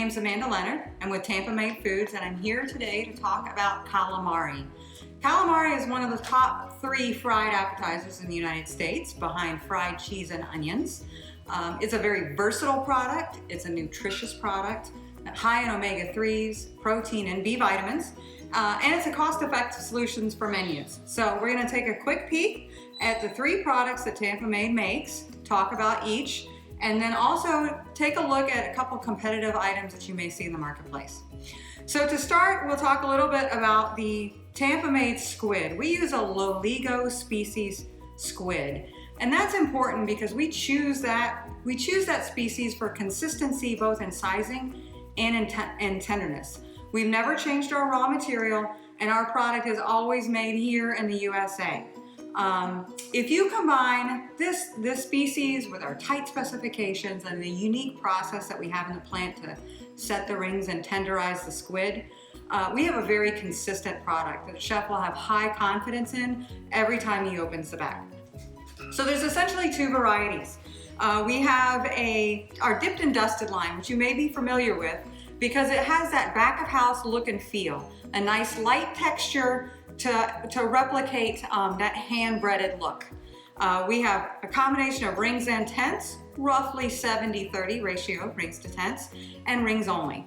name's Amanda Leonard. I'm with Tampa Maid Foods, and I'm here today to talk about calamari. Calamari is one of the top 3 fried appetizers in the United States, behind fried cheese and onions. It's a very versatile product. It's a nutritious product, high in omega-3s, protein, and B vitamins. And it's a cost-effective solution for menus. So we're going to take a quick peek at the 3 products that Tampa Maid makes, talk about each, and then also take a look at a couple competitive items that you may see in the marketplace. So to start, we'll talk a little bit about the Tampa Maid squid. We use a Loligo species squid, and that's important because we choose that species for consistency both in sizing and in tenderness. We've never changed our raw material, and our product is always made here in the USA. If you combine this species with our tight specifications and the unique process that we have in the plant to set the rings and tenderize the squid, we have a very consistent product that the chef will have high confidence in every time he opens the bag. So there's essentially 2 varieties. We have our dipped and dusted line, which you may be familiar with because it has that back of house look and feel, a nice light texture to replicate that hand-breaded look. We have a combination of rings and tents, roughly 70-30 ratio of rings to tents, and rings only.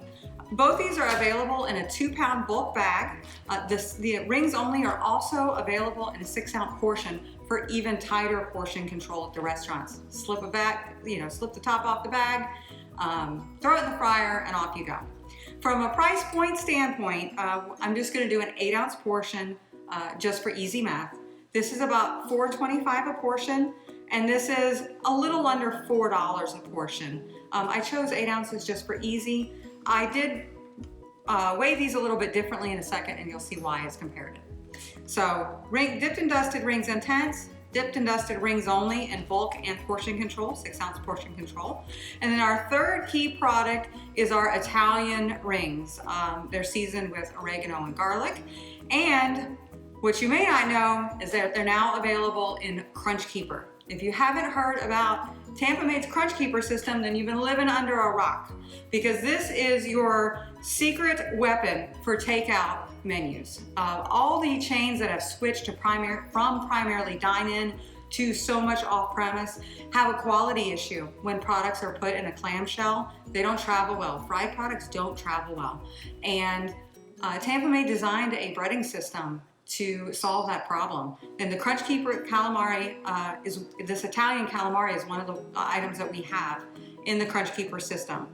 Both these are available in a 2-pound bulk bag. The rings only are also available in a 6-ounce portion for even tighter portion control at the restaurants. Slip the top off the bag, throw it in the fryer, and off you go. From a price point standpoint, I'm just going to do an 8-ounce portion just for easy math. This is about $4.25 a portion, and this is a little under $4 a portion. I chose 8 ounces just for easy. I did weigh these a little bit differently in a second, and you'll see why as comparative. So dipped and dusted rings and tents, dipped and dusted rings only in bulk and portion control, 6-ounce portion control. And then our third key product is our Italian rings. They're seasoned with oregano and garlic. And what you may not know is that they're now available in Crunch Keeper. If you haven't heard about Tampa Maid's Crunch Keeper system, then you've been living under a rock, because this is your secret weapon for takeout menus. All the chains that have switched to from primarily dine-in to so much off-premise have a quality issue. When products are put in a clamshell, they don't travel well. Fried products don't travel well. And Tampa Maid designed a breading system to solve that problem. And the Crunch Keeper calamari this Italian calamari is one of the items that we have in the Crunch Keeper system.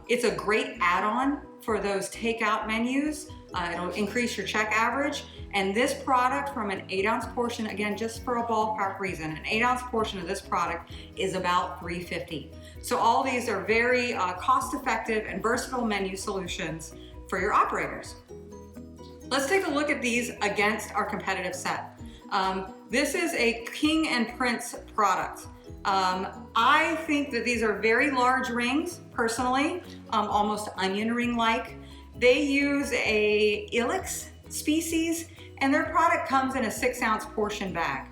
It's a great add-on for those takeout menus. It'll increase your check average. And this product from an 8-ounce portion, again, just for a ballpark reason, an 8-ounce portion of this product is about $3.50. So all these are very cost-effective and versatile menu solutions for your operators. Let's take a look at these against our competitive set. This is a King and Prince product. I think that these are very large rings, personally, almost onion ring-like. They use a Ilex species, and their product comes in a 6-ounce portion bag.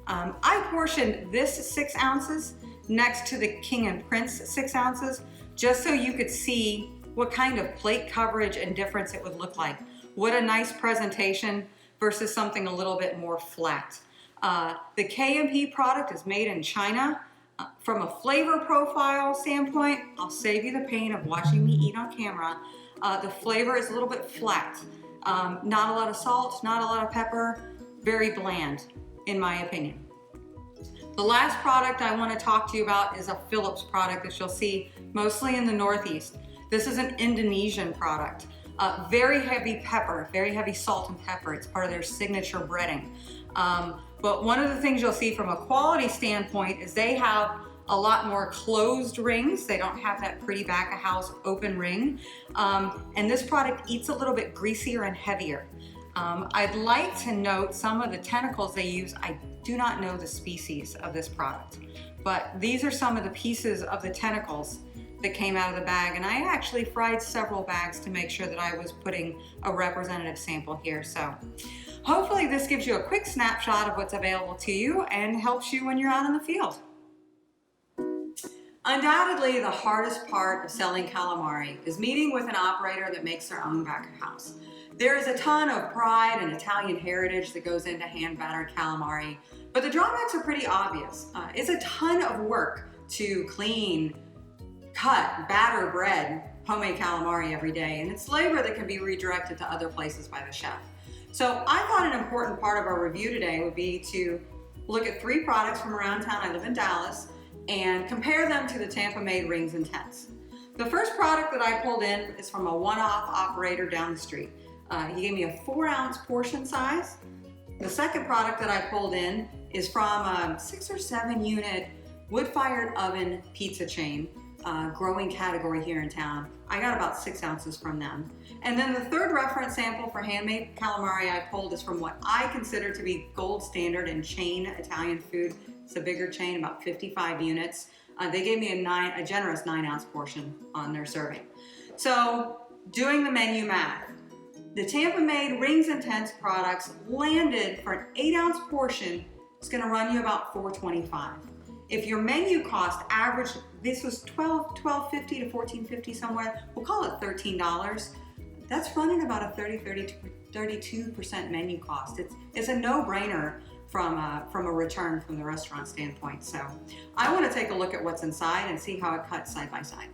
I portioned this 6 ounces next to the King and Prince 6 ounces, just so you could see what kind of plate coverage and difference it would look like. What a nice presentation versus something a little bit more flat. The K&P product is made in China. From a flavor profile standpoint, I'll save you the pain of watching me eat on camera. The flavor is a little bit flat. Not a lot of salt, not a lot of pepper, very bland, in my opinion. The last product I want to talk to you about is a Phillips product that you'll see mostly in the Northeast. This is an Indonesian product. Very heavy pepper, very heavy salt and pepper. It's part of their signature breading. But one of the things you'll see from a quality standpoint is they have a lot more closed rings. They don't have that pretty back of house open ring. And this product eats a little bit greasier and heavier. I'd like to note some of the tentacles they use. I do not know the species of this product, but these are some of the pieces of the tentacles that came out of the bag, and I actually fried several bags to make sure that I was putting a representative sample here. So hopefully this gives you a quick snapshot of what's available to you and helps you when you're out in the field. Undoubtedly, the hardest part of selling calamari is meeting with an operator that makes their own back of house. There is a ton of pride and Italian heritage that goes into hand-battered calamari, but the drawbacks are pretty obvious. It's a ton of work to clean, cut, batter bread, homemade calamari every day, and it's labor that can be redirected to other places by the chef. So I thought an important part of our review today would be to look at 3 products from around town. I live in Dallas, and compare them to the Tampa Maid rings and tents. The first product that I pulled in is from a one-off operator down the street. He gave me a 4-ounce portion size. The second product that I pulled in is from a 6 or 7 unit wood-fired oven pizza chain, growing category here in town. I got about 6 ounces from them. And then the third reference sample for handmade calamari I pulled is from what I consider to be gold standard in chain Italian food. It's a bigger chain, about 55 units. They gave me a generous 9-ounce portion on their serving. So doing the menu math, the Tampa Maid rings and tents products landed for an 8-ounce portion. It's gonna run you about $4.25. If your menu cost average, this was $12.50 to $14.50 somewhere, we'll call it $13. That's running about a 32% menu cost. It's a no-brainer from a return from the restaurant standpoint. So I want to take a look at what's inside and see how it cuts side by side.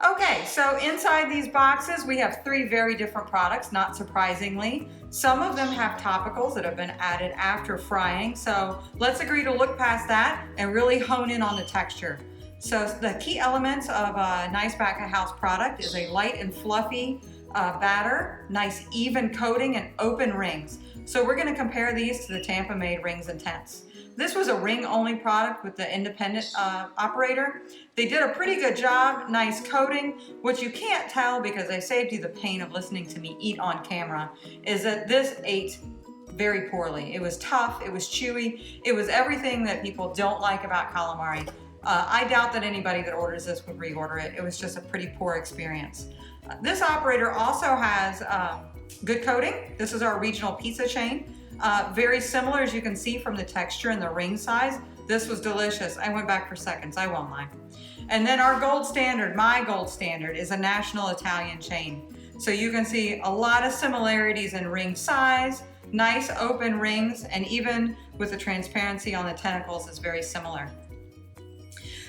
Okay, so inside these boxes we have 3 very different products, not surprisingly. Some of them have topicals that have been added after frying, so let's agree to look past that and really hone in on the texture. So the key elements of a nice back of house product is a light and fluffy batter, nice even coating, and open rings. So we're gonna compare these to the Tampa Maid rings and tents. This was a ring-only product with the independent operator. They did a pretty good job, nice coating. What you can't tell, because I saved you the pain of listening to me eat on camera, is that this ate very poorly. It was tough, it was chewy, it was everything that people don't like about calamari. I doubt that anybody that orders this would reorder it. It was just a pretty poor experience. This operator also has good coating. This is our regional pizza chain. Very similar, as you can see from the texture and the ring size. This was delicious. I went back for seconds, I won't lie. And then our gold standard, my gold standard, is a national Italian chain. So you can see a lot of similarities in ring size, nice open rings, and even with the transparency on the tentacles is very similar.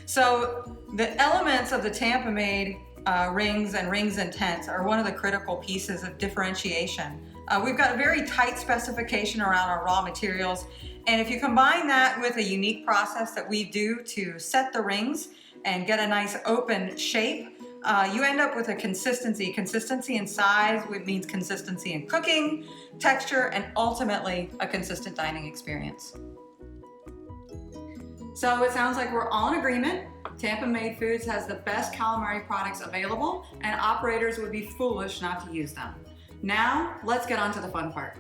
So the elements of the Tampa Maid rings and tents are one of the critical pieces of differentiation. We've got a very tight specification around our raw materials, and if you combine that with a unique process that we do to set the rings and get a nice open shape, you end up with a consistency. Consistency in size, which means consistency in cooking, texture, and ultimately a consistent dining experience. So it sounds like we're all in agreement. Tampa Maid Foods has the best calamari products available, and operators would be foolish not to use them. Now, let's get on to the fun part.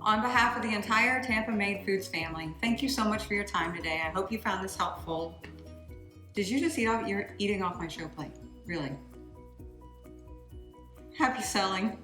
On behalf of the entire Tampa Maid Foods family, thank you so much for your time today. I hope you found this helpful. Did you just you're eating off my show plate? Really? Happy selling.